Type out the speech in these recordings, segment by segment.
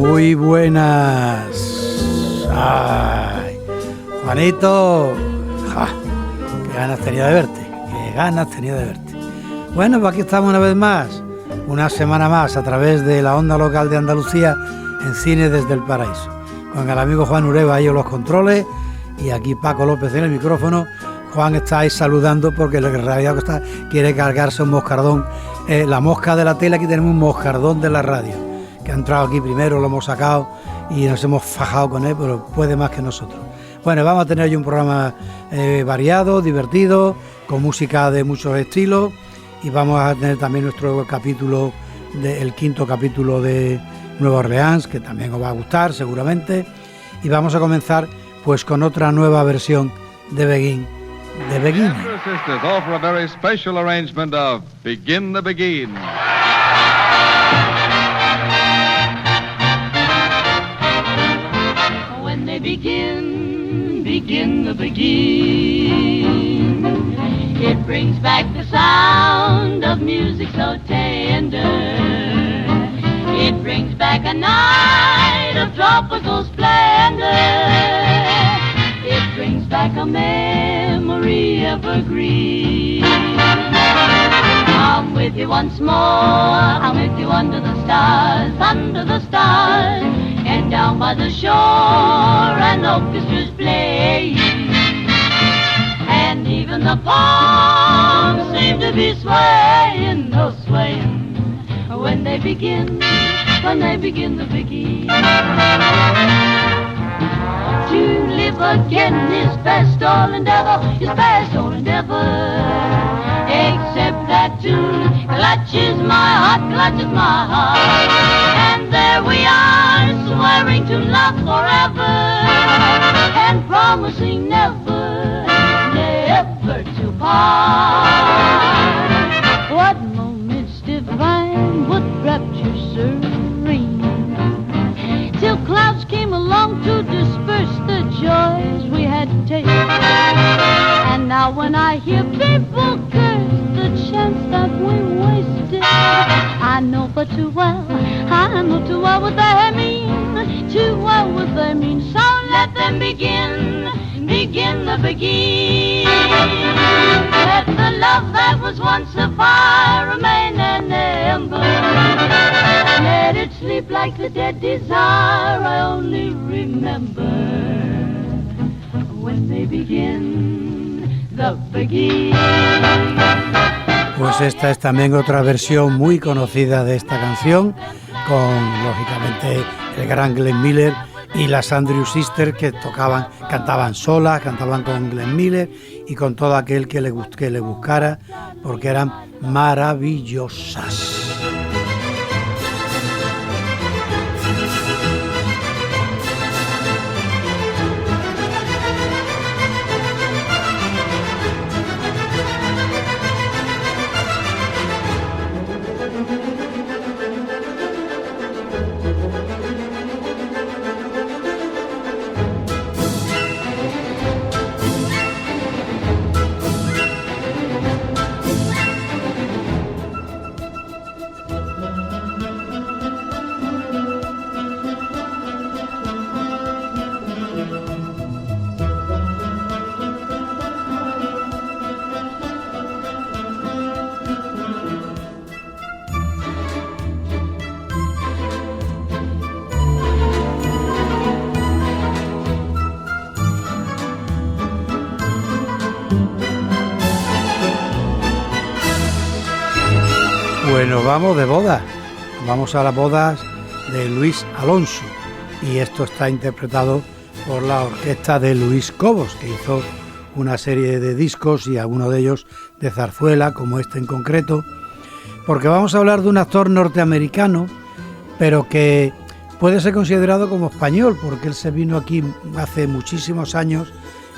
Muy buenas. Ay, Juanito, qué ganas tenía de verte, Bueno, pues aquí estamos una vez más, una semana más, a través de la onda local de Andalucía, en Cine desde el Paraíso, con el amigo Juan Ureva ahí en los controles, y aquí Paco López en el micrófono. Juan está ahí saludando porque en realidad quiere cargarse un moscardón, la mosca de la tela. Aquí tenemos un moscardón de la radio, que ha entrado aquí primero, lo hemos sacado y nos hemos fajado con él, pero puede más que nosotros. Bueno, vamos a tener hoy un programa variado, divertido, con música de muchos estilos, y vamos a tener también nuestro capítulo, el quinto capítulo de Nueva Orleans, que también os va a gustar seguramente, y vamos a comenzar pues con otra nueva versión de Begin. The Beginning. Sisters offer a very special arrangement of Begin the Begin. When they begin the begin. It brings back the sound of music so tender. It brings back a night of tropical splendor. It brings back a memory evergreen. I'm with you once more, I'm with you under the stars, and down by the shore an orchestra's playing, and even the palms seem to be swaying, oh swaying, when they begin the begin. To live again is past all endeavor, except that tune clutches my heart, and there we are, swearing to love forever, and promising never, never to part. What moments divine, what rapture serene, till clouds came along to disperse the joys we had tasted. And now when I hear people curse the chance that we wasted, I know but too well what they mean, too well what they mean. So let them begin the begin. Let the love that was once a fire remain an ember. Let it sleep like the dead desire I only remember when they begin the begin. Pues esta es también otra versión muy conocida de esta canción, con lógicamente el gran Glenn Miller y las Andrews Sisters, que cantaban solas, cantaban con Glenn Miller y con todo aquel que le buscara, porque eran maravillosas. Bueno, vamos de boda. Vamos a las bodas de Luis Alonso, y esto está interpretado por la orquesta de Luis Cobos, que hizo una serie de discos, y algunos de ellos de zarzuela, como este en concreto, porque vamos a hablar de un actor norteamericano, pero que puede ser considerado como español, porque él se vino aquí hace muchísimos años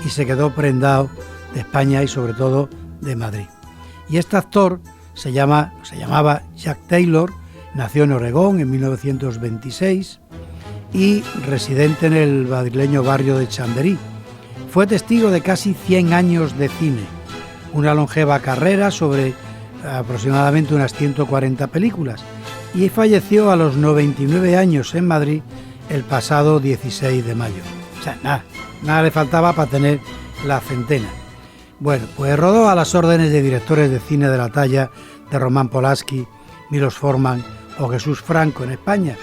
y se quedó prendado de España y sobre todo de Madrid. Y este actor se llamaba Jack Taylor, nació en Oregón en 1926 y residente en el madrileño barrio de Chamberí. Fue testigo de casi 100 años de cine, una longeva carrera sobre aproximadamente unas 140 películas, y falleció a los 99 años en Madrid el pasado 16 de mayo. O sea, nada le faltaba para tener la centena. Bueno, pues rodó a las órdenes de directores de cine de la talla de Roman Polanski, Milos Forman o Jesús Franco en España,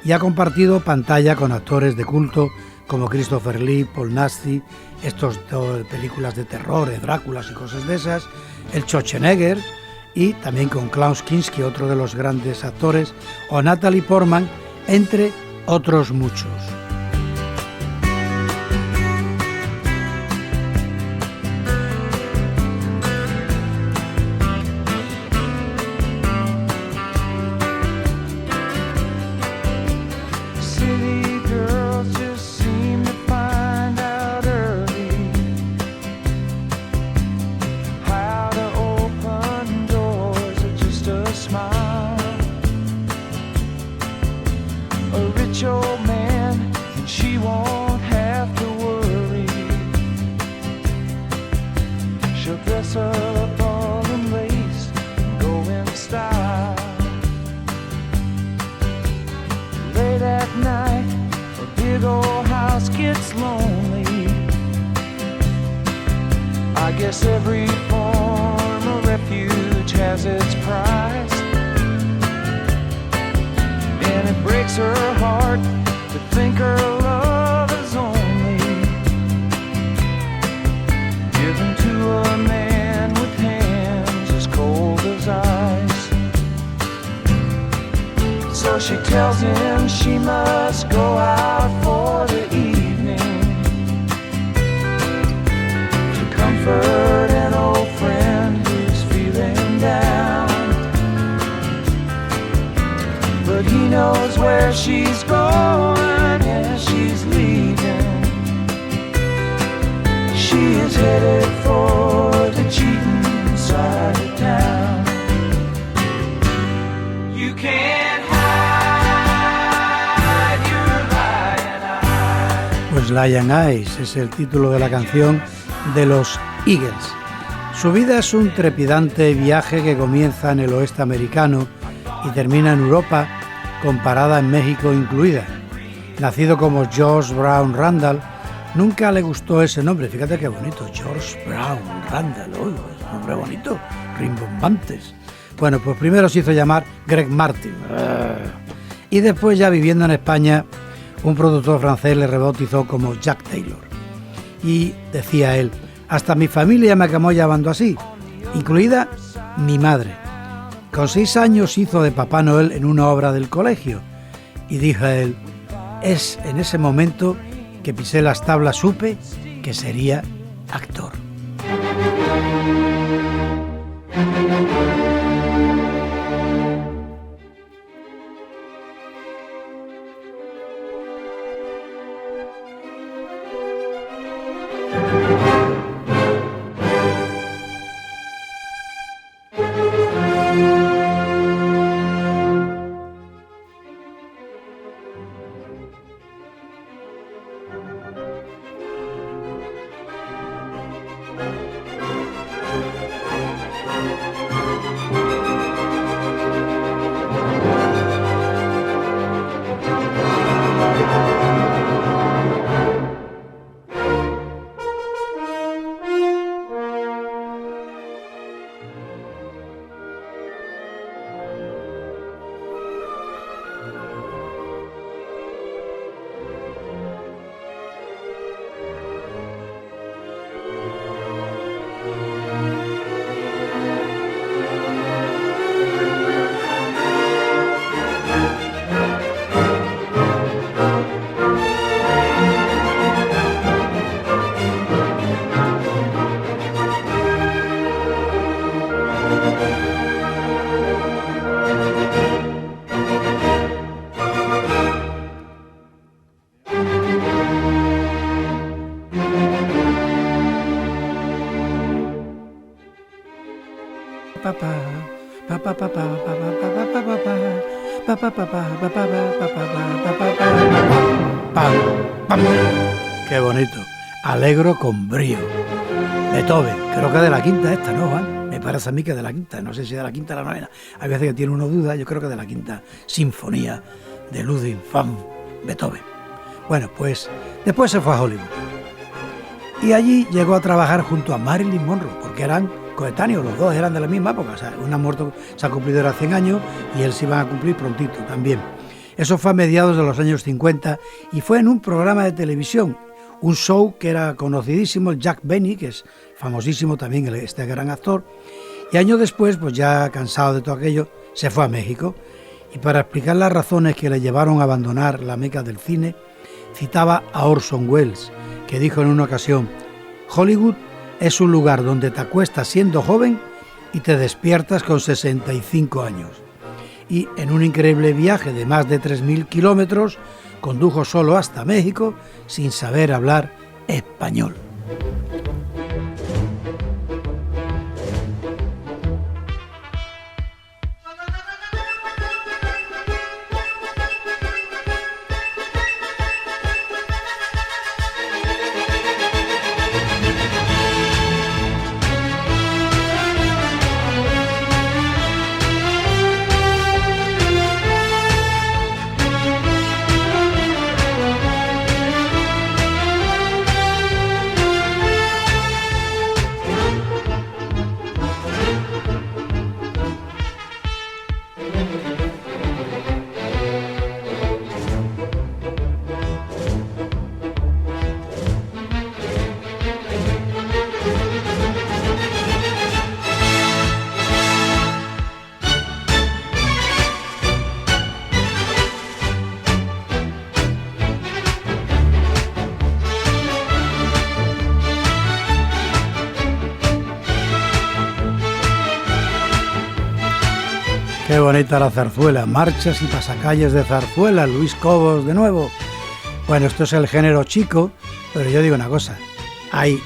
y ha compartido pantalla con actores de culto como Christopher Lee, Paul Nasty, estos dos películas de terror, de Dráculas y cosas de esas, el Schwarzenegger, y también con Klaus Kinski, otro de los grandes actores, o Natalie Portman, entre otros muchos. She tells him she must go out for the evening to comfort an old friend who's feeling down. But he knows where she's going and she's leaving. She is headed for the cheating side of town. You can't. Pues Lion Eyes es el título de la canción de los Eagles. Su vida es un trepidante viaje que comienza en el oeste americano y termina en Europa, con parada en México incluida. Nacido como George Brown Randall, nunca le gustó ese nombre. Fíjate qué bonito, George Brown Randall, es un nombre bonito, rimbombantes. Bueno, pues primero se hizo llamar Greg Martin. Y después, ya viviendo en España, un productor francés le rebautizó como Jack Taylor. Y decía él: hasta mi familia me acabó llamando así, incluida mi madre. Con 6 años hizo de Papá Noel en una obra del colegio. Y dijo él: es en ese momento que pisé las tablas, supe que sería actor. Qué bonito. Alegro con brío. Beethoven, creo que de la quinta esta, ¿no, Juan? Me parece a mí que de la quinta, no sé si de la quinta o la novena, hay veces que tiene uno duda, yo creo que de la quinta sinfonía de Ludwig van Beethoven. Bueno, pues después se fue a Hollywood y allí llegó a trabajar junto a Marilyn Monroe, porque eran coetáneos, los dos eran de la misma época, o sea, una muerto, se ha cumplido ahora 100 años y él se iba a cumplir prontito también. Eso fue a mediados de los años 50 y fue en un programa de televisión, un show que era conocidísimo, el Jack Benny, que es famosísimo también, este gran actor, y años después, pues ya cansado de todo aquello, se fue a México, y para explicar las razones que le llevaron a abandonar la meca del cine, citaba a Orson Welles, que dijo en una ocasión: Hollywood es un lugar donde te acuestas siendo joven y te despiertas con 65 años. Y en un increíble viaje de más de 3.000 kilómetros, condujo solo hasta México sin saber hablar español. Qué bonita la zarzuela, marchas y pasacalles de zarzuela, Luis Cobos de nuevo. Bueno, esto es el género chico, pero yo digo una cosa, hay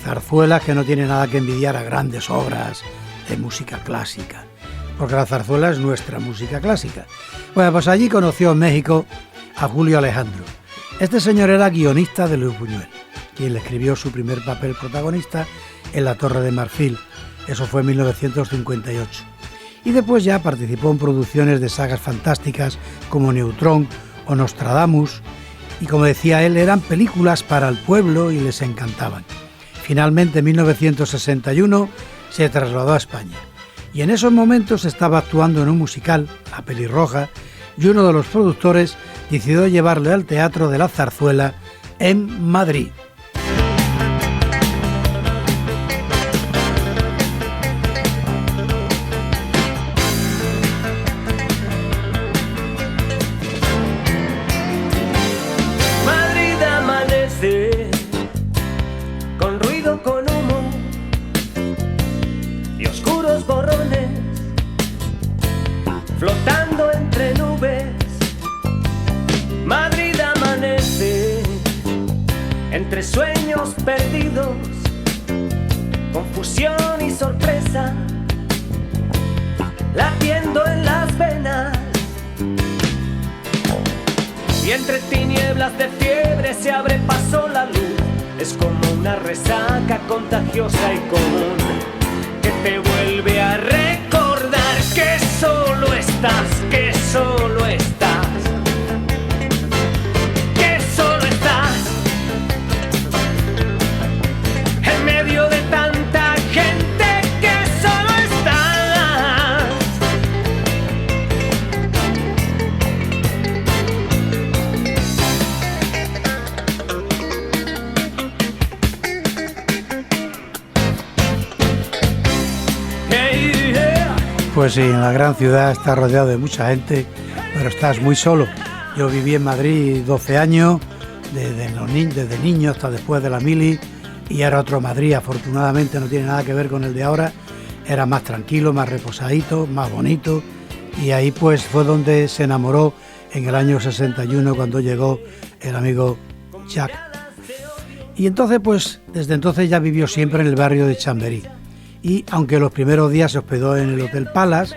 zarzuelas que no tienen nada que envidiar a grandes obras de música clásica, porque la zarzuela es nuestra música clásica. Bueno, pues allí conoció en México a Julio Alejandro. Este señor era guionista de Luis Buñuel, quien le escribió su primer papel protagonista en La Torre de Marfil, eso fue en 1958. Y después ya participó en producciones de sagas fantásticas como Neutrón o Nostradamus, y como decía él, eran películas para el pueblo y les encantaban. Finalmente, en 1961, se trasladó a España, y en esos momentos estaba actuando en un musical, La Pelirroja, y uno de los productores decidió llevarle al Teatro de la Zarzuela en Madrid. Flotando entre nubes, Madrid amanece entre sueños perdidos, confusión y sorpresa, latiendo en las venas. Y entre tinieblas de fiebre se abre paso la luz, es como una resaca contagiosa y común que te vuelve a recordar que solo estás, que solo estás, que solo estás en medio de tanta gente, que solo estás. Hey, yeah. Pues sí, en la gran ciudad estás rodeado de mucha gente, pero estás muy solo. Yo viví en Madrid 12 años, desde niño hasta después de la mili, y era otro Madrid, afortunadamente no tiene nada que ver con el de ahora, era más tranquilo, más reposadito, más bonito, y ahí pues fue donde se enamoró en el año 61 cuando llegó el amigo Jack. Y entonces pues desde entonces ya vivió siempre en el barrio de Chamberí. Y aunque los primeros días se hospedó en el Hotel Palace,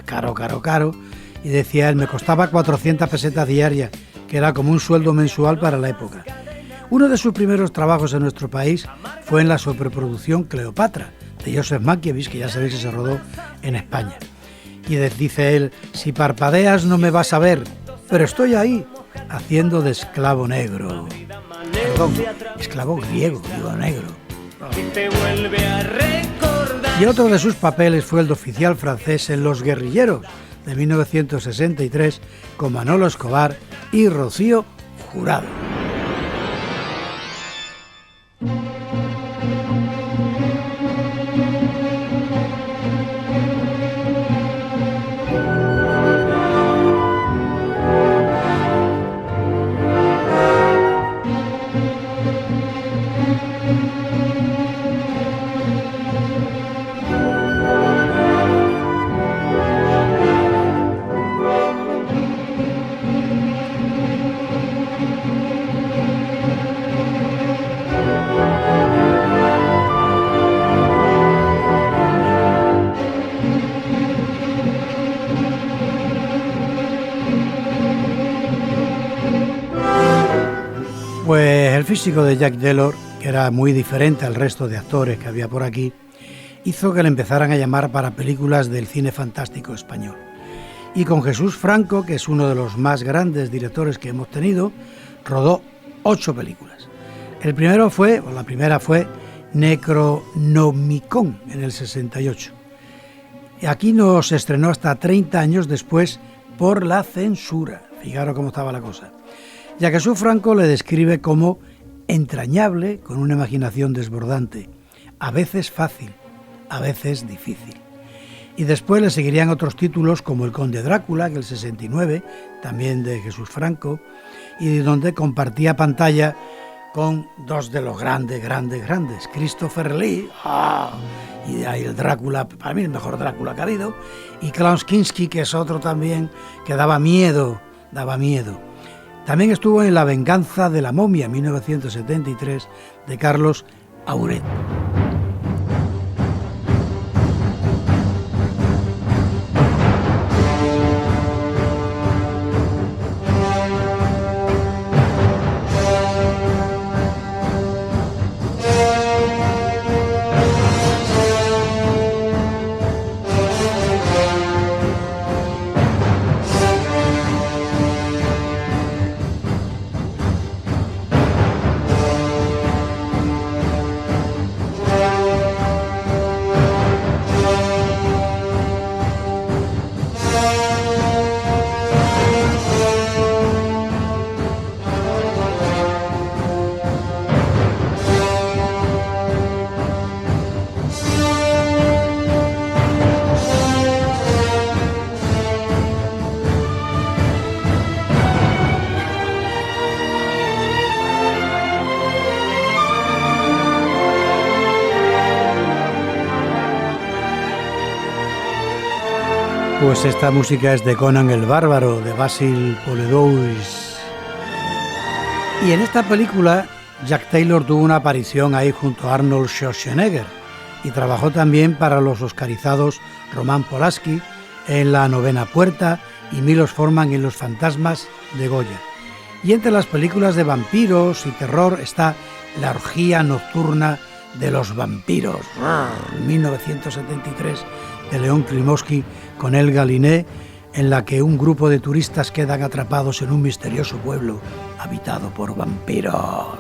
caro, y decía él, me costaba 400 pesetas diarias, que era como un sueldo mensual para la época. Uno de sus primeros trabajos en nuestro país fue en la superproducción Cleopatra, de Joseph Mankiewicz, que ya sabéis que se rodó en España. Y dice él: si parpadeas no me vas a ver, pero estoy ahí, haciendo de esclavo negro. Perdón, esclavo griego, digo negro. Y otro de sus papeles fue el de oficial francés en Los Guerrilleros, de 1963, con Manolo Escobar y Rocío Jurado. Pues el físico de Jack Taylor, que era muy diferente al resto de actores que había por aquí, hizo que le empezaran a llamar para películas del cine fantástico español. Y con Jesús Franco, que es uno de los más grandes directores que hemos tenido, rodó 8 películas. La primera fue Necronomicon en el 68. Y aquí no se estrenó hasta 30 años después por la censura. Fijaros cómo estaba la cosa. Y a Jesús Franco le describe como entrañable, con una imaginación desbordante, a veces fácil, a veces difícil. Y después le seguirían otros títulos como El Conde Drácula, que el 69, también de Jesús Franco, y donde compartía pantalla con dos de los grandes, Christopher Lee, y ahí el Drácula, para mí el mejor Drácula que ha habido, y Klaus Kinski, que es otro también que daba miedo. También estuvo en La venganza de la momia, 1973, de Carlos Auret. Pues esta música es de Conan el Bárbaro, de Basil Poledouris. Y en esta película, Jack Taylor tuvo una aparición ahí junto a Arnold Schwarzenegger y trabajó también para los oscarizados Roman Polanski en La novena puerta y Milos Forman en Los fantasmas de Goya. Y entre las películas de vampiros y terror está La orgía nocturna de los vampiros, 1973, de León Klimovsky con Elga Liné, en la que un grupo de turistas quedan atrapados en un misterioso pueblo habitado por vampiros.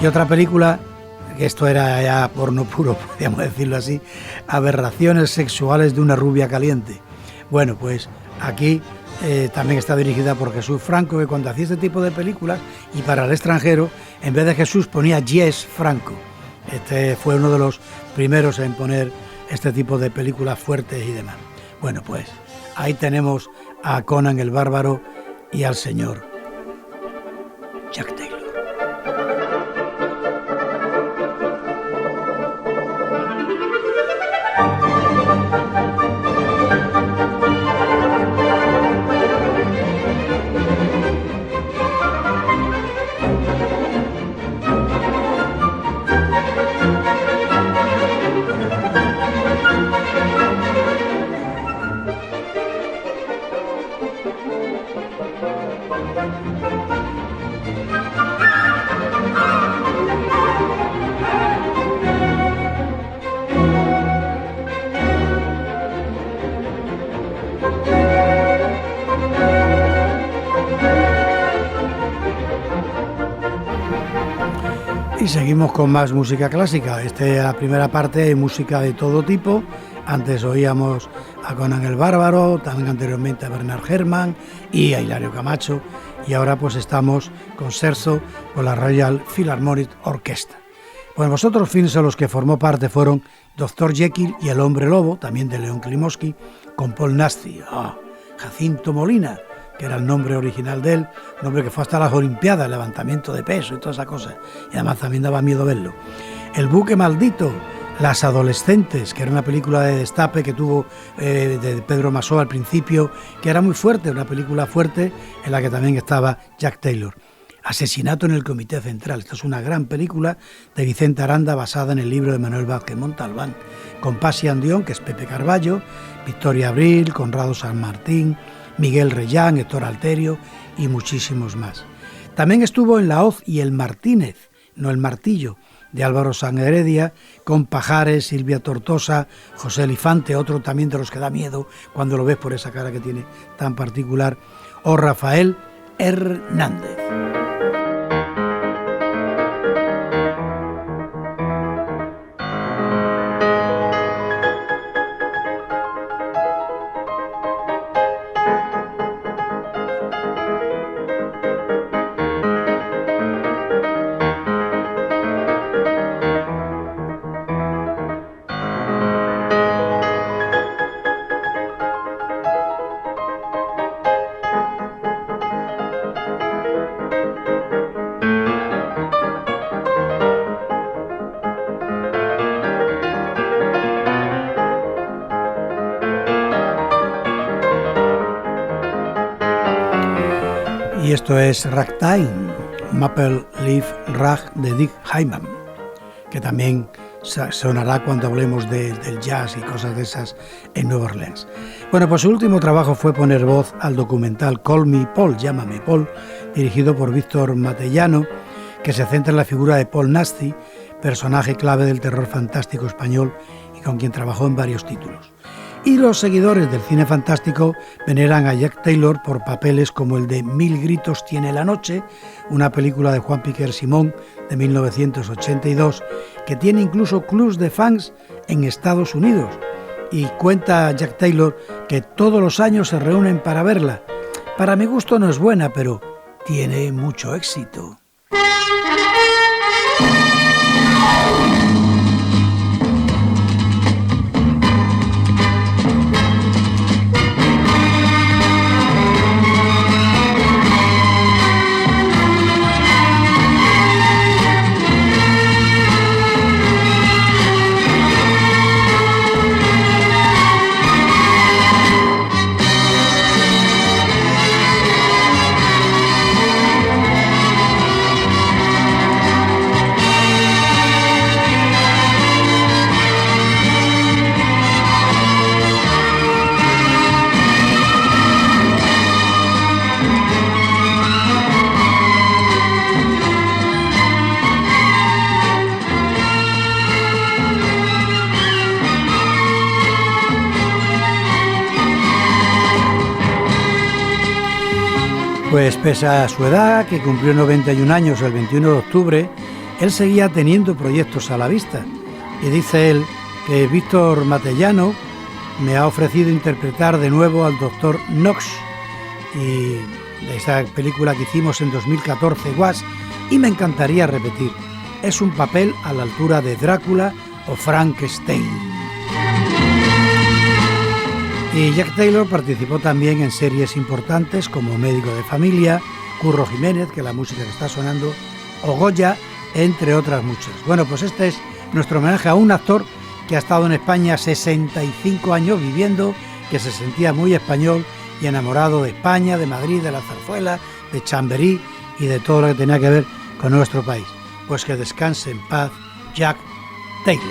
Y otra película, que esto era ya porno puro, podríamos decirlo así, Aberraciones sexuales de una rubia caliente. Bueno, pues aquí también está dirigida por Jesús Franco, que cuando hacía este tipo de películas y para el extranjero, en vez de Jesús ponía Jess Franco. Este fue uno de los primeros en poner este tipo de películas fuertes y demás. Bueno, pues ahí tenemos a Conan el Bárbaro y al señor Jack Taylor. Y seguimos con más música clásica. La primera parte hay música de todo tipo. Antes oíamos a Conan el Bárbaro, también anteriormente a Bernard Herrmann y a Hilario Camacho. Y ahora pues estamos con Scherzo con la Royal Philharmonic Orchestra. Pues los otros films en los que formó parte fueron Dr. Jekyll y El Hombre Lobo, también de León Klimovsky, con Paul Nasty, Jacinto Molina, que era el nombre original de él, un hombre que fue hasta las Olimpiadas, levantamiento de peso y todas esas cosas, y además también daba miedo verlo. El buque maldito, Las adolescentes, que era una película de destape que tuvo de Pedro Masó al principio, que era muy fuerte, una película fuerte en la que también estaba Jack Taylor. Asesinato en el Comité Central, esta es una gran película de Vicente Aranda basada en el libro de Manuel Vázquez Montalbán, con Pasi Andión, que es Pepe Carballo, Victoria Abril, Conrado San Martín, Miguel Reyán, Héctor Alterio y muchísimos más. También estuvo en La Hoz y el Martínez, no el Martillo, de Álvaro Sanz Heredia, con Pajares, Silvia Tortosa, José Elifante, otro también de los que da miedo cuando lo ves por esa cara que tiene tan particular, o Rafael Hernández. Y esto es Ragtime, Maple Leaf Rag de Dick Hyman, que también sonará cuando hablemos del jazz y cosas de esas en Nueva Orleans. Bueno, pues su último trabajo fue poner voz al documental Call Me Paul, Llámame Paul, dirigido por Víctor Matellano, que se centra en la figura de Paul Nasty, personaje clave del terror fantástico español y con quien trabajó en varios títulos. Y los seguidores del cine fantástico veneran a Jack Taylor por papeles como el de Mil gritos tiene la noche, una película de Juan Piquer Simón de 1982, que tiene incluso clubs de fans en Estados Unidos. Y cuenta Jack Taylor que todos los años se reúnen para verla. Para mi gusto no es buena, pero tiene mucho éxito. Pues pese a su edad, que cumplió 91 años el 21 de octubre, él seguía teniendo proyectos a la vista. Y dice él que Víctor Matellano me ha ofrecido interpretar de nuevo al Dr. Knox, y de esa película que hicimos en 2014, Was, y me encantaría repetir. Es un papel a la altura de Drácula o Frankenstein. Y Jack Taylor participó también en series importantes como Médico de Familia, Curro Jiménez, que es la música que está sonando, o Goya, entre otras muchas. Bueno, pues este es nuestro homenaje a un actor que ha estado en España 65 años viviendo, que se sentía muy español y enamorado de España, de Madrid, de la zarzuela, de Chamberí y de todo lo que tenía que ver con nuestro país. Pues que descanse en paz Jack Taylor.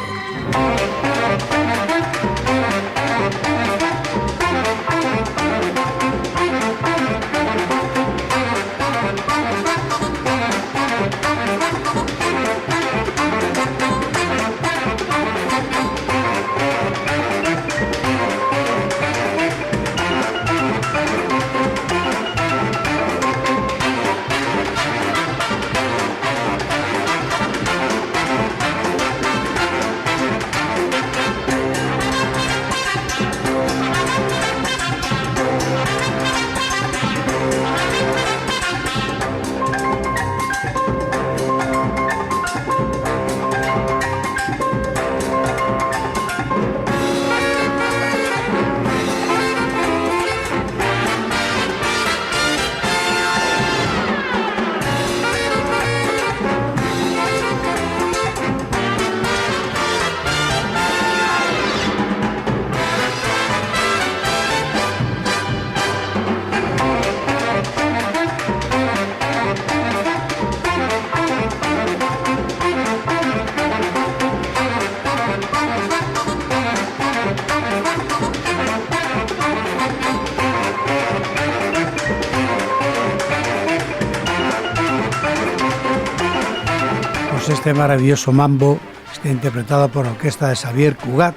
Pues este maravilloso mambo está interpretado por la orquesta de Xavier Cugat,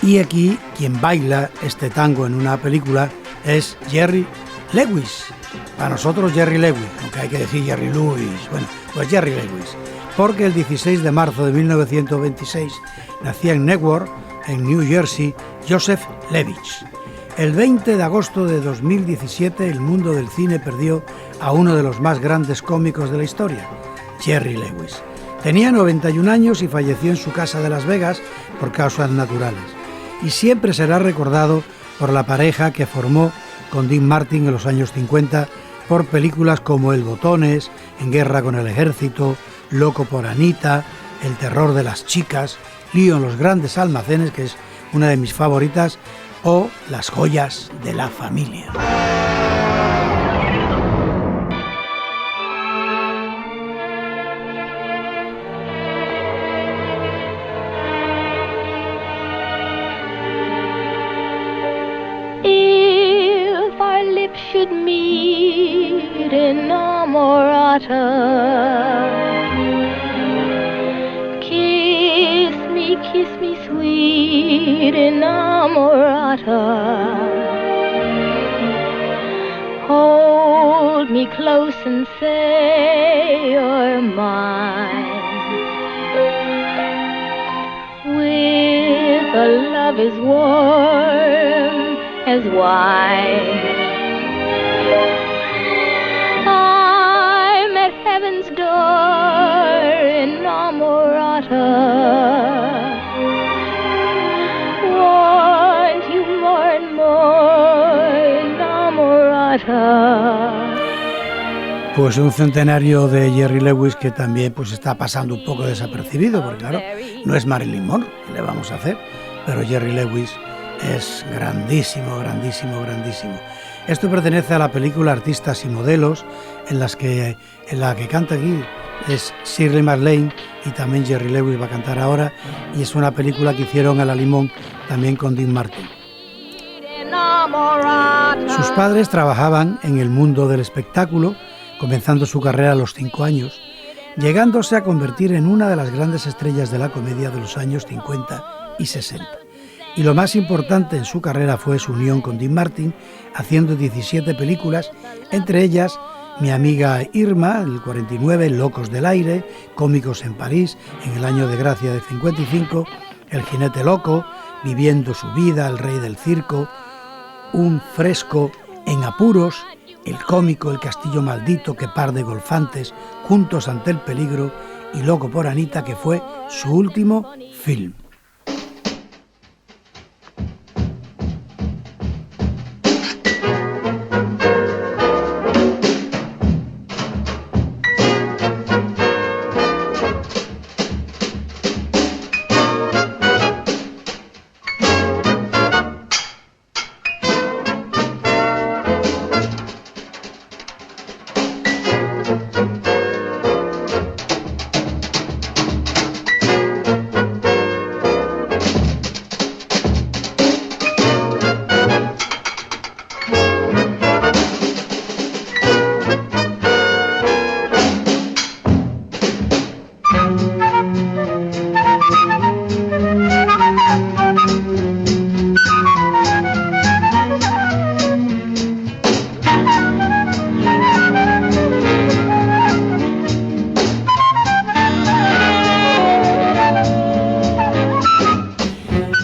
y aquí quien baila este tango en una película es Jerry Lewis. Para nosotros Jerry Lewis, aunque hay que decir Jerry Lewis, bueno, pues Jerry Lewis, porque el 16 de marzo de 1926 nacía en Newark, en New Jersey, Joseph Levitch. El 20 de agosto de 2017 el mundo del cine perdió a uno de los más grandes cómicos de la historia, Jerry Lewis. Tenía 91 años y falleció en su casa de Las Vegas por causas naturales. Y siempre será recordado por la pareja que formó con Dean Martin en los años 50 por películas como El Botones, En guerra con el ejército, Loco por Anita, El terror de las chicas, Lío en los grandes almacenes, que es una de mis favoritas, o Las joyas de la familia. If our lips should meet in Namorata, kiss me sweet Namorata, hold me close and say you're mine, with a love as warm as wine. I'm at heaven's door in Namorata. Want you more and more, Namorata. Pues un centenario de Jerry Lewis que también pues está pasando un poco desapercibido, porque claro, no es Marilyn Monroe, ¿qué le vamos a hacer? Pero Jerry Lewis es grandísimo, grandísimo, grandísimo. Esto pertenece a la película Artistas y Modelos, en la que canta aquí es Shirley MacLaine, y también Jerry Lewis va a cantar ahora, y es una película que hicieron a la limón también con Dean Martin. Sus padres trabajaban en el mundo del espectáculo, comenzando su carrera a los 5 años, llegándose a convertir en una de las grandes estrellas de la comedia de los años 50 y 60. Y lo más importante en su carrera fue su unión con Dean Martin, haciendo 17 películas, entre ellas Mi amiga Irma, el 49, Locos del aire, Cómicos en París, en el año de gracia del 55, El jinete loco, Viviendo su vida, El rey del circo, Un fresco, En apuros, El cómico, El castillo maldito, Que par de golfantes, Juntos ante el peligro y Loco por Anita, que fue su último film.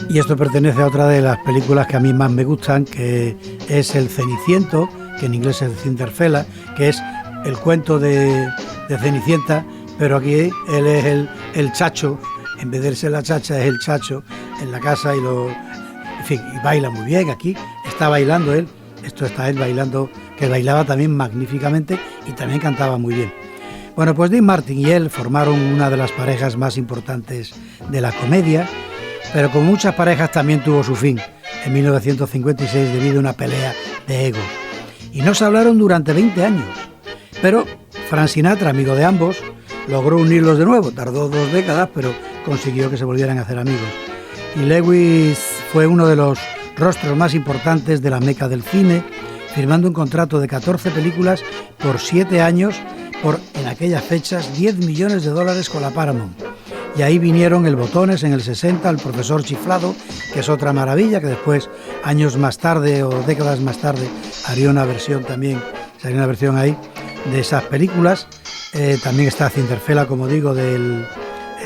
Y esto pertenece a otra de las películas que a mí más me gustan, que es El Ceniciento, que en inglés es Cinderella, que es el cuento de Cenicienta, pero aquí él es el chacho, en vez de ser la chacha es el chacho en la casa y baila muy bien. Aquí está bailando él, esto está él bailando, que bailaba también magníficamente y también cantaba muy bien. Bueno, pues Dean Martin y él formaron una de las parejas más importantes de la comedia, pero como muchas parejas también tuvo su fin en 1956 debido a una pelea de egos. Y no se hablaron durante 20 años, pero Frank Sinatra, amigo de ambos, logró unirlos de nuevo. Tardó 2 décadas, pero consiguió que se volvieran a hacer amigos. Y Lewis fue uno de los rostros más importantes de la meca del cine, firmando un contrato de 14 películas por 7 años por, en aquellas fechas, $10 millones con la Paramount. Y ahí vinieron el Botones en el 60, el Profesor Chiflado, que es otra maravilla, que después, años más tarde o décadas más tarde, haría una versión también, sería una versión ahí de esas películas. También está Cinderfella, como digo, del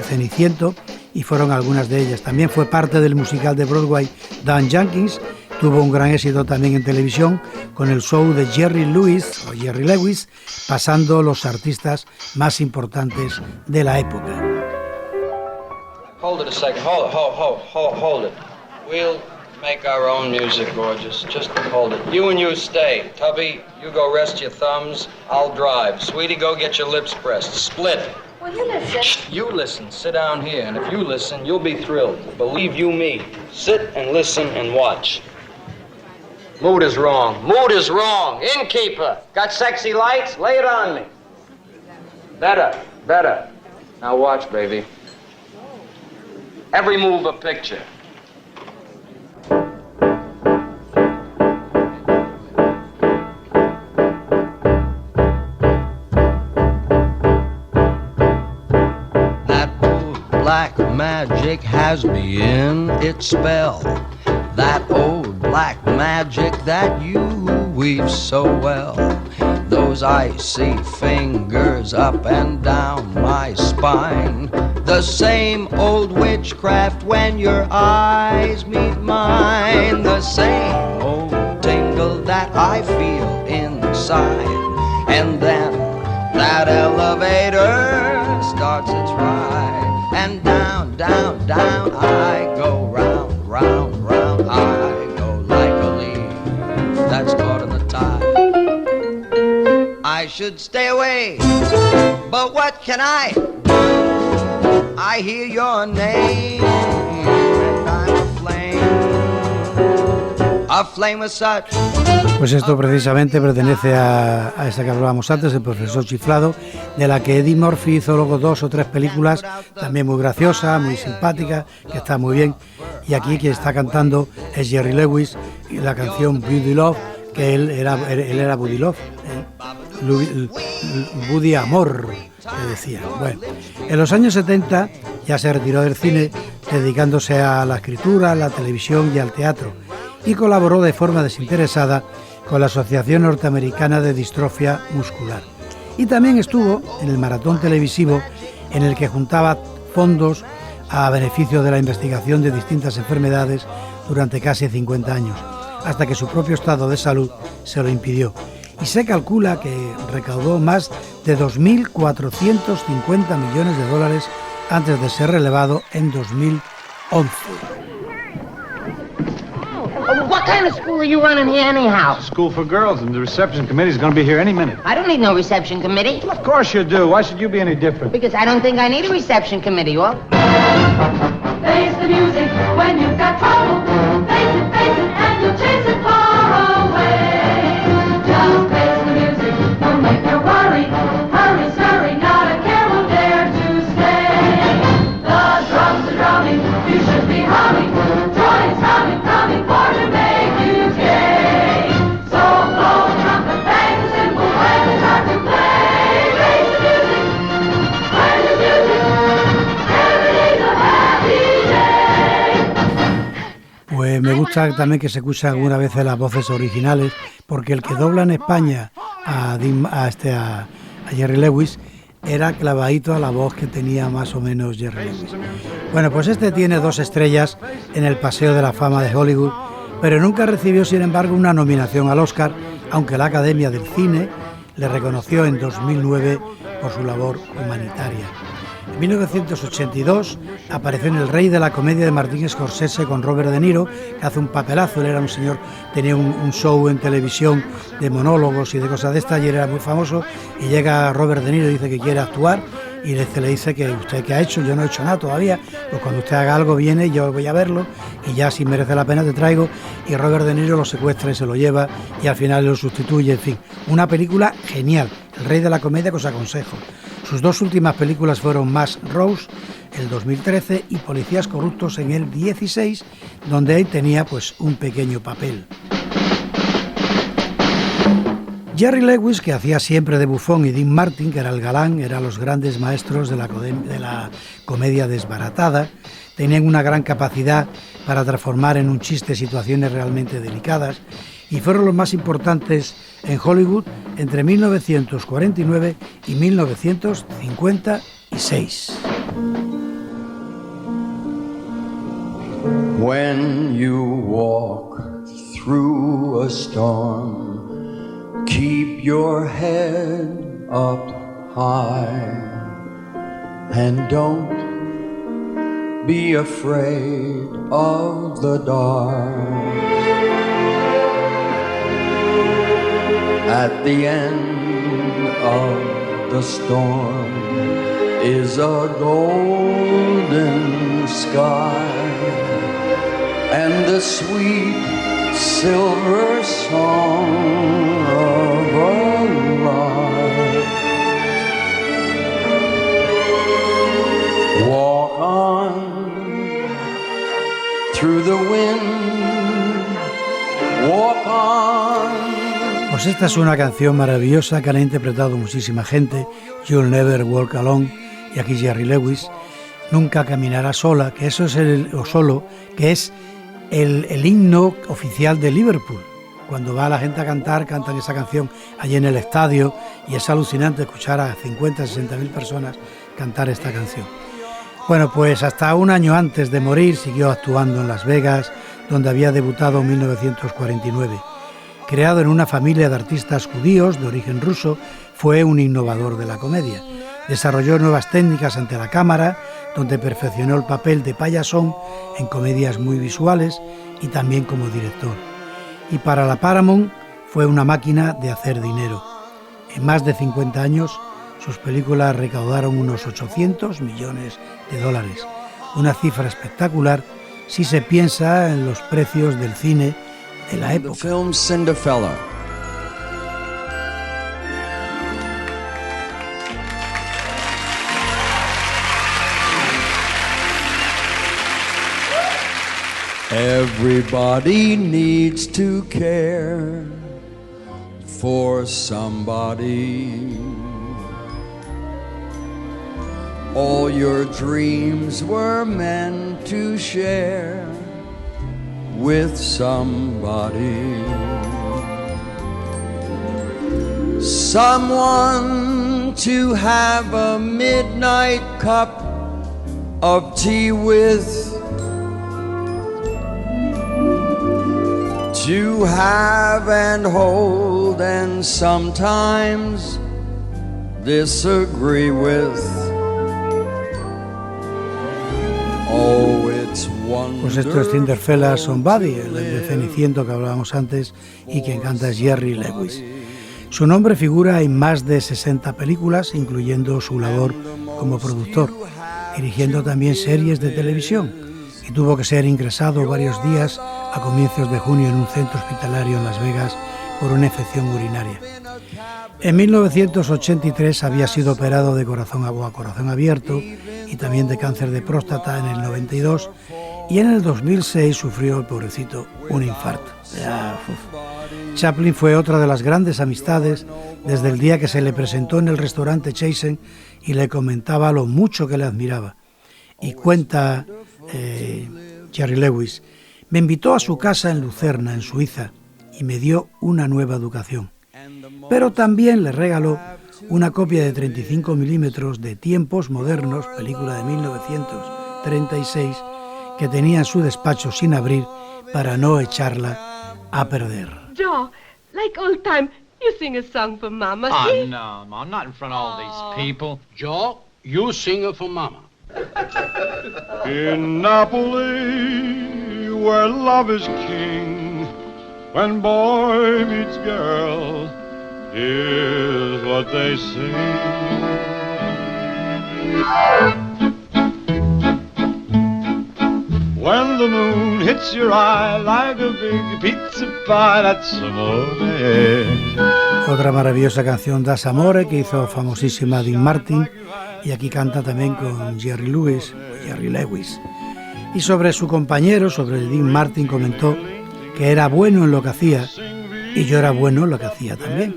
Ceniciento, y fueron algunas de ellas. También fue parte del musical de Broadway Dan Jenkins. Tuvo un gran éxito también en televisión con el show de Jerry Lewis, pasando los artistas más importantes de la época. Hold it a second. Hold it. We'll make our own music, gorgeous. Just hold it. You and you stay. Tubby, you go rest your thumbs. I'll drive. Sweetie, go get your lips pressed. Split. Will you listen? You listen. Sit down here. And if you listen, you'll be thrilled. Believe you me. Sit and listen and watch. Mood is wrong. Mood is wrong. Innkeeper. Got sexy lights? Lay it on me. Better. Now watch, baby. Every move a picture. That old black magic has me in its spell. That old black magic that you weave so well. Those icy fingers up and down my spine. The same old witchcraft when your eyes meet mine. The same old tingle that I feel inside. And then that elevator starts its ride. And down, down, down I go, round, round, round I go, like a leaf that's caught in the tide. I should stay away, but what can I do? I hear your name, and I'm a flame as such. Pues esto precisamente pertenece a esa que hablábamos antes, El Profesor Chiflado, de la que Eddie Murphy hizo luego 2 o 3 películas, también muy graciosa, muy simpática, que está muy bien. Y aquí quien está cantando es Jerry Lewis, y la canción Buddy Love, que él era Buddy Love, Buddy Amor, que decían. Bueno, en los años 70 ya se retiró del cine, dedicándose a la escritura, a la televisión y al teatro, y colaboró de forma desinteresada con la Asociación Norteamericana de Distrofia Muscular. Y también estuvo en el maratón televisivo en el que juntaba fondos a beneficio de la investigación de distintas enfermedades durante casi 50 años, hasta que su propio estado de salud se lo impidió. Y se calcula que recaudó más de 2.450 millones de dólares antes de ser relevado en 2011. What kind of school are you running here anyhow? It's a school for girls, and the reception committee is going to be here any minute. I don't need no reception committee. Well, of course you do. Why should you be any different? Because I don't think I need a reception committee, well. Face the music when you've got trouble. Face it, and you'll chase it far away. Just face the music, don't make no worry. Hurry, scurry, not a care will dare to stay. The drums are drumming, you should be humming. Joy is coming for to make you gay. So blow the trumpet, bang the cymbal when they start to play. Face the music, play the music. Every day's a happy day. Pues me gusta también que se escuchen algunas veces las voces originales, porque el que dobla en España a Jerry Lewis era clavadito a la voz que tenía más o menos Jerry Lewis. Bueno, pues este tiene 2 estrellas en el Paseo de la Fama de Hollywood, pero nunca recibió, sin embargo, una nominación al Oscar, aunque la Academia del Cine le reconoció en 2009 por su labor humanitaria. En 1982 apareció en El Rey de la Comedia de Martin Scorsese con Robert De Niro, que hace un papelazo. Él era un señor, tenía un show en televisión de monólogos y de cosas de estas, y era muy famoso, y llega Robert De Niro y dice que quiere actuar, y le dice que usted qué ha hecho, yo no he hecho nada todavía, pues cuando usted haga algo viene, yo voy a verlo, y ya si merece la pena te traigo, y Robert De Niro lo secuestra y se lo lleva, y al final lo sustituye, en fin, una película genial, El Rey de la Comedia, que os aconsejo. Sus 2 últimas películas fueron Mass Rose, el 2013, y Policías Corruptos en el 16, donde él tenía pues un pequeño papel. Jerry Lewis, que hacía siempre de bufón, y Dean Martin, que era el galán, eran los grandes maestros de la comedia desbaratada. Tenían una gran capacidad para transformar en un chiste situaciones realmente delicadas y fueron los más importantes en Hollywood entre 1949 y 1956. When you walk through a storm, keep your head up high and don't be afraid of the dark. At the end of the storm is a golden sky and the sweet silver song of a lark. Walk on through the wind, walk on. Pues esta es una canción maravillosa que han interpretado muchísima gente, You'll Never Walk Alone, y aquí Jerry Lewis, Nunca Caminará Sola, que eso es el himno oficial de Liverpool. Cuando va la gente a cantar, cantan esa canción allí en el estadio y es alucinante escuchar a 50, 60.000 personas cantar esta canción. Bueno, pues hasta un año antes de morir siguió actuando en Las Vegas, donde había debutado en 1949. Creado en una familia de artistas judíos de origen ruso, fue un innovador de la comedia. Desarrolló nuevas técnicas ante la cámara, donde perfeccionó el papel de payasón en comedias muy visuales y también como director. Y para la Paramount fue una máquina de hacer dinero. En más de 50 años, sus películas recaudaron unos $800 millones, una cifra espectacular si se piensa en los precios del cine de la época. The film Cinderfella. Everybody needs to care for somebody. All your dreams were meant to share with somebody. Someone to have a midnight cup of tea with. To have and hold and sometimes disagree with. Oh, it's wonderful. Pues esto es Cinderfella Somebody, el de Ceniciento que hablábamos antes y quien canta es Jerry Lewis. Su nombre figura en más de 60 películas, incluyendo su labor como productor, dirigiendo también series de televisión, y tuvo que ser ingresado varios días a comienzos de junio en un centro hospitalario en Las Vegas por una infección urinaria. En 1983 había sido operado de corazón abierto y también de cáncer de próstata en el 92, y en el 2006 sufrió, el pobrecito, un infarto. Chaplin fue otra de las grandes amistades desde el día que se le presentó en el restaurante Chasen y le comentaba lo mucho que le admiraba. Y cuenta Jerry Lewis: me invitó a su casa en Lucerna, en Suiza, y me dio una nueva educación. Pero también le regaló una copia de 35 milímetros de Tiempos Modernos, película de 1936, que tenía en su despacho sin abrir para no echarla a perder. Joe, like old time, you sing a song for Mama. Oh, no, Ma, not in front of all these people. Joe, you sing it for Mama. In Napoli, where love is king, when boy meets girl, here's what they sing. When the moon hits your eye like a big pizza pie, that's amore. Otra maravillosa canción, Das Amore, que hizo famosísima Dean Martin, y aquí canta también con Jerry Lewis. Y sobre su compañero, sobre Dean Martin, comentó que era bueno en lo que hacía y yo era bueno en lo que hacía también.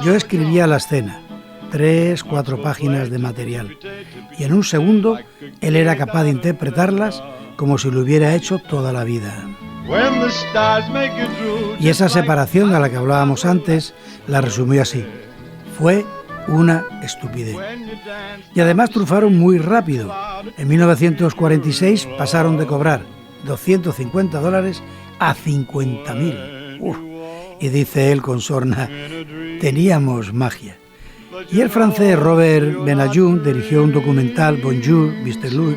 Yo escribía la escena, 3-4 páginas de material, y en un segundo él era capaz de interpretarlas como si lo hubiera hecho toda la vida. Y esa separación a la que hablábamos antes la resumió así: fue una estupidez. Y además triunfaron muy rápido. En 1946 pasaron de cobrar $250 a 50.000. Y dice él con sorna: teníamos magia. Y el francés Robert Benayoun dirigió un documental, Bonjour, Mr. Louis,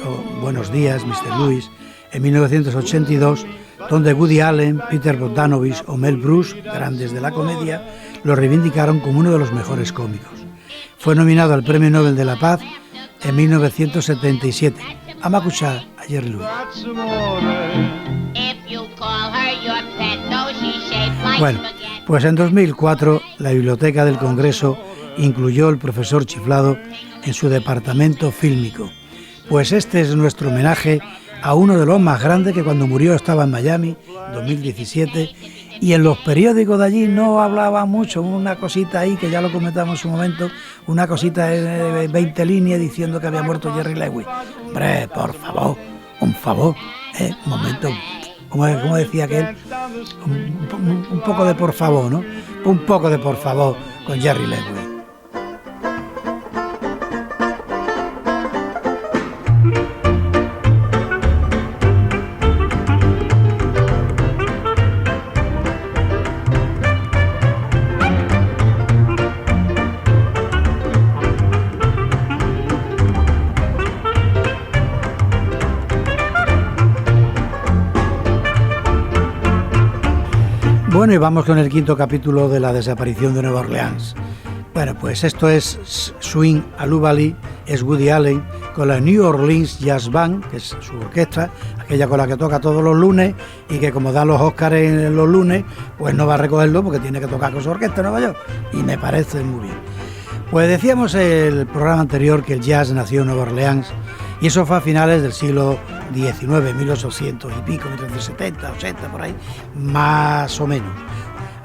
o Buenos días, Mr. Louis, en 1982, donde Woody Allen, Peter Bogdanovich o Mel Brooks, grandes de la comedia, lo reivindicaron como uno de los mejores cómicos. Fue nominado al Premio Nobel de la Paz en 1977. Vamos a escuchar a Jerry Lewis. Bueno, pues en 2004 la Biblioteca del Congreso incluyó el profesor chiflado en su departamento fílmico. Pues este es nuestro homenaje a uno de los más grandes, que cuando murió estaba en Miami, 2017, y en los periódicos de allí no hablaba mucho, una cosita ahí que ya lo comentamos en su momento, una cosita de 20 líneas diciendo que había muerto Jerry Lewis. Hombre, por favor, un favor, un momento, como decía aquel, un poco de por favor, ¿no? Un poco de por favor con Jerry Lewis. Bueno, y vamos con el quinto capítulo de la desaparición de Nueva Orleans. Bueno, pues esto es Swing Alubali, es Woody Allen con la New Orleans Jazz Band, que es su orquesta, aquella con la que toca todos los lunes y que como dan los Oscars en los lunes, pues no va a recogerlo porque tiene que tocar con su orquesta en Nueva York, y me parece muy bien. Pues decíamos en el programa anterior que el jazz nació en Nueva Orleans, y eso fue a finales del siglo XIX, 1800 y pico, 1970, 80, por ahí, más o menos.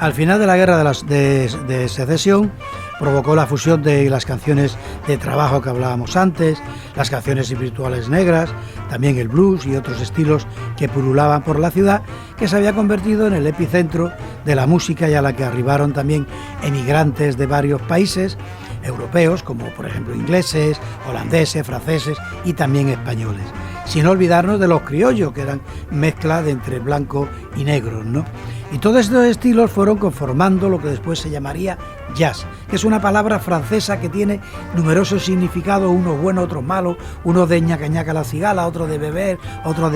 Al final de la guerra de secesión provocó la fusión de las canciones de trabajo que hablábamos antes, las canciones espirituales negras, también el blues y otros estilos que pululaban por la ciudad, que se había convertido en el epicentro de la música y a la que arribaron también emigrantes de varios países europeos, como por ejemplo ingleses, holandeses, franceses y también españoles. Sin olvidarnos de los criollos, que eran mezcla de entre blanco y negros, ¿no? Y todos estos estilos fueron conformando lo que después se llamaría jazz, que es una palabra francesa que tiene numerosos significados, unos buenos, otros malos, unos de ñaca ñaca la cigala, otros de beber, otros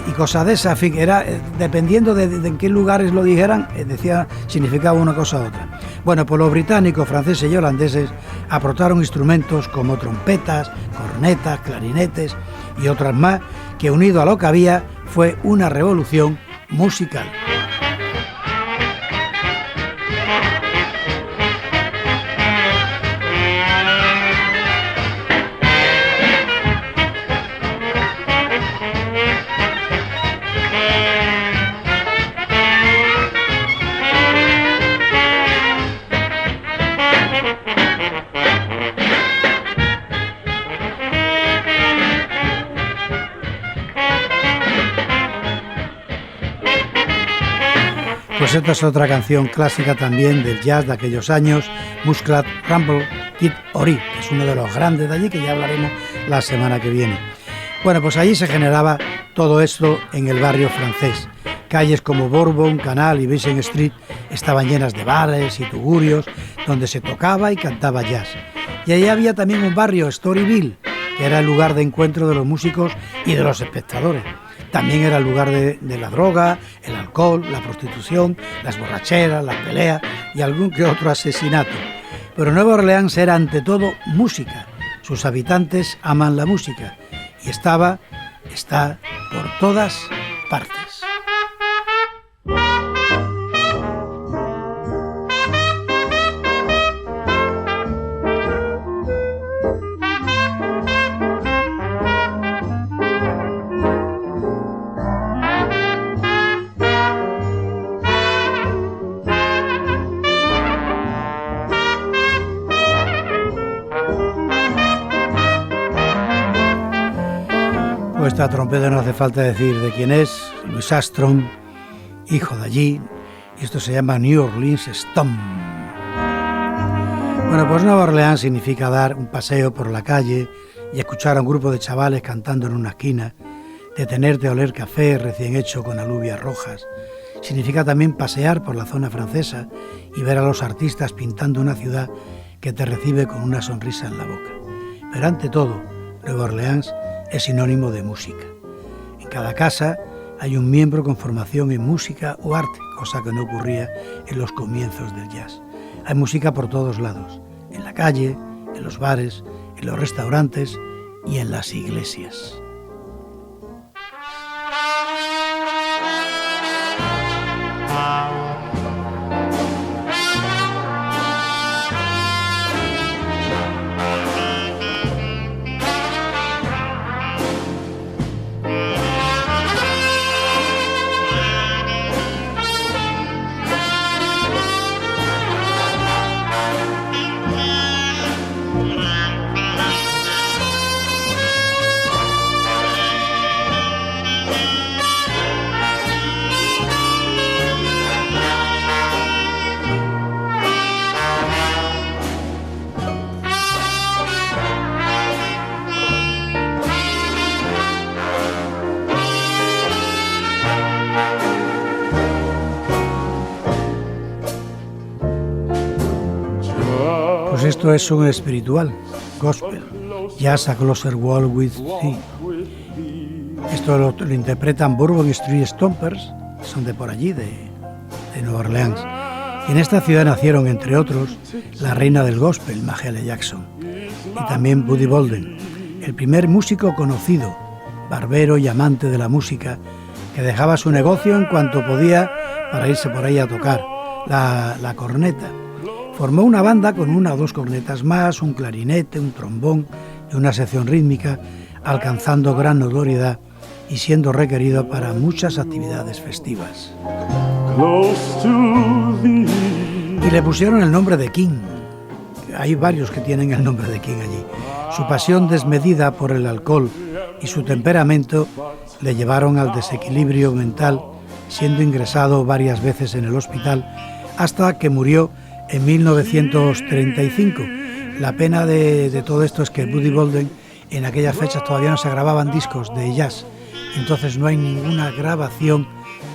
y cosas de esas. En fin, era dependiendo de en qué lugares lo dijeran, decía, significaba una cosa u otra. Bueno, pues los británicos, franceses y holandeses aportaron instrumentos como trompetas, cornetas, clarinetes y otras más, que unido a lo que había fue una revolución musical. Pues esta es otra canción clásica también del jazz de aquellos años, Muscat Ramble Kid Ory, que es uno de los grandes de allí, que ya hablaremos la semana que viene. Bueno, pues allí se generaba todo esto en el barrio francés. Calles como Bourbon, Canal y Vincent Street estaban llenas de bares y tugurios donde se tocaba y cantaba jazz. Y allí había también un barrio, Storyville, que era el lugar de encuentro de los músicos y de los espectadores. También era el lugar de la droga, el alcohol, la prostitución, las borracheras, las peleas y algún que otro asesinato. Pero Nueva Orleans era ante todo música. Sus habitantes aman la música y está por todas partes. esta trompeta no hace falta decir de quién es, Louis Armstrong, hijo de allí, y esto se llama New Orleans Stomp. Bueno, pues Nueva Orleans significa dar un paseo por la calle y escuchar a un grupo de chavales cantando en una esquina, detenerte a oler café recién hecho con alubias rojas. Significa también pasear por la zona francesa y ver a los artistas pintando una ciudad que te recibe con una sonrisa en la boca. Pero ante todo, Nueva Orleans es sinónimo de música. En cada casa hay un miembro con formación en música o arte, cosa que no ocurría en los comienzos del jazz. Hay música por todos lados, en la calle, en los bares, en los restaurantes y en las iglesias. Pues esto es un espiritual, gospel, Jazz a Closer Walk with Thee. Esto lo interpretan Bourbon Street Stompers, son de por allí, de Nueva Orleans. Y en esta ciudad nacieron, entre otros, la reina del gospel, Mahalia Jackson, y también Buddy Bolden, el primer músico conocido, barbero y amante de la música, que dejaba su negocio en cuanto podía para irse por ahí a tocar la corneta. Formó una banda con una o dos cornetas más, un clarinete, un trombón y una sección rítmica, alcanzando gran notoriedad y siendo requerido para muchas actividades festivas. Y le pusieron el nombre de King. Hay varios que tienen el nombre de King allí. Su pasión desmedida por el alcohol y su temperamento le llevaron al desequilibrio mental, siendo ingresado varias veces en el hospital, hasta que murió en 1935. La pena de todo esto es que Buddy Bolden, en aquellas fechas todavía no se grababan discos de jazz, entonces no hay ninguna grabación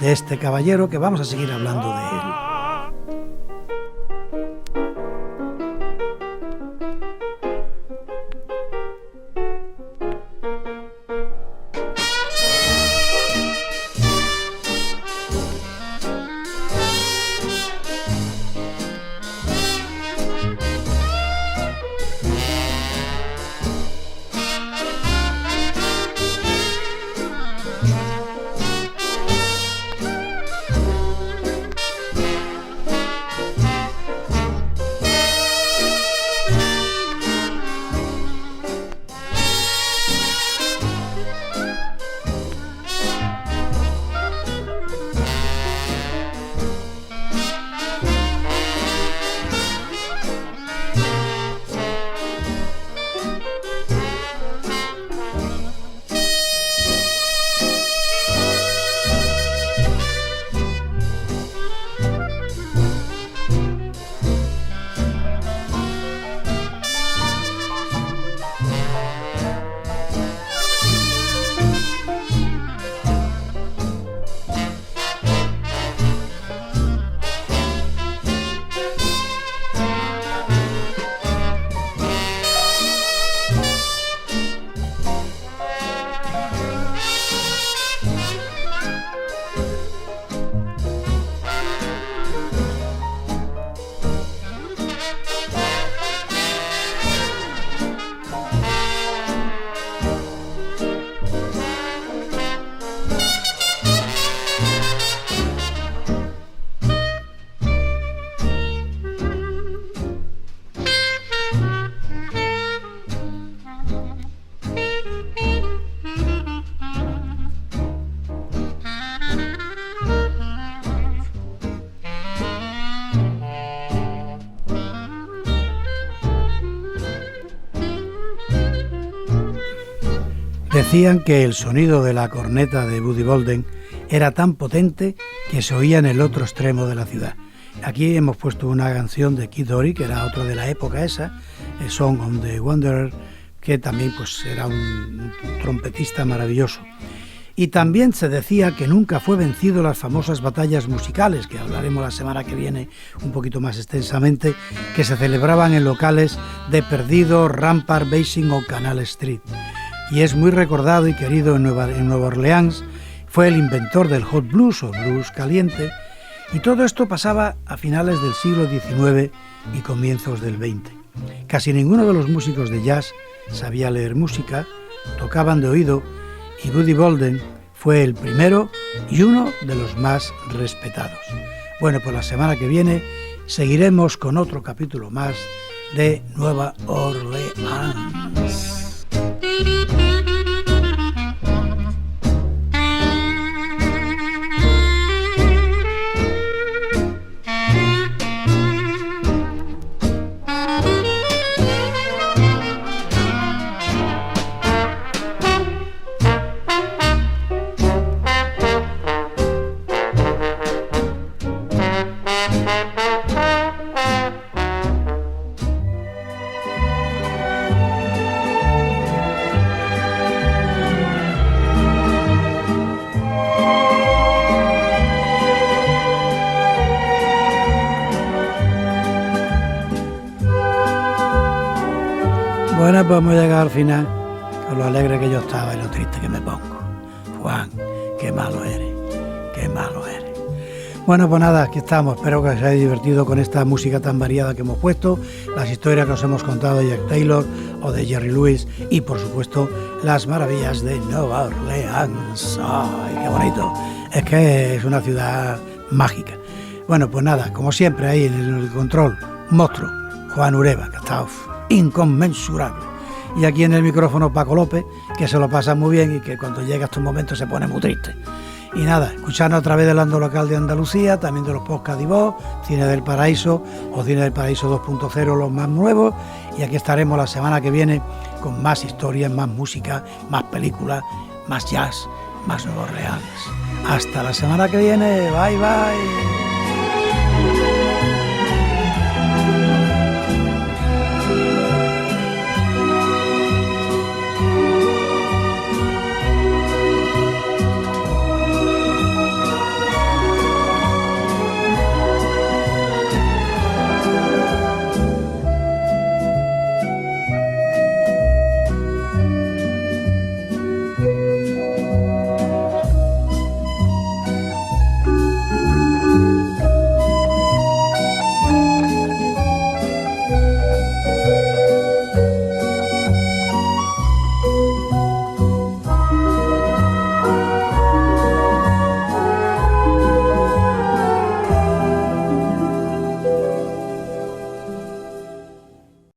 de este caballero, que vamos a seguir hablando de él. Decían que el sonido de la corneta de Buddy Bolden era tan potente que se oía en el otro extremo de la ciudad. Aquí hemos puesto una canción de Kid Ory, que era otro de la época esa, el Song of the Wanderer, que también pues era un trompetista maravilloso. Y también se decía que nunca fue vencido en las famosas batallas musicales, que hablaremos la semana que viene un poquito más extensamente, que se celebraban en locales de Perdido, Rampart, Basing o Canal Street. Y es muy recordado y querido en Nueva Orleans. Fue el inventor del hot blues o blues caliente, y todo esto pasaba a finales del siglo XIX y comienzos del XX. Casi ninguno de los músicos de jazz sabía leer música, tocaban de oído, y Buddy Bolden fue el primero y uno de los más respetados. Bueno, pues la semana que viene seguiremos con otro capítulo más de Nueva Orleans. Bueno, pues vamos a llegar al final con lo alegre que yo estaba y lo triste que me pongo. Juan, qué malo eres, qué malo eres. Bueno, pues nada, aquí estamos. Espero que os hayáis divertido con esta música tan variada que hemos puesto, las historias que os hemos contado de Jack Taylor o de Jerry Lewis y, por supuesto, las maravillas de Nueva Orleans. ¡Ay, qué bonito! Es que es una ciudad mágica. Bueno, pues nada, como siempre, ahí en el control, monstruo, Juan Ureva, que está inconmensurable. Y aquí en el micrófono Paco López, que se lo pasa muy bien y que cuando llega a estos momentos se pone muy triste. Y nada, escucharnos a través del Ando Local de Andalucía, también de los podcasts de voz, Cine del Paraíso o Cine del Paraíso 2.0, los más nuevos. Y aquí estaremos la semana que viene con más historias, más música, más películas, más jazz, más Nueva Orleans. Hasta la semana que viene, bye bye.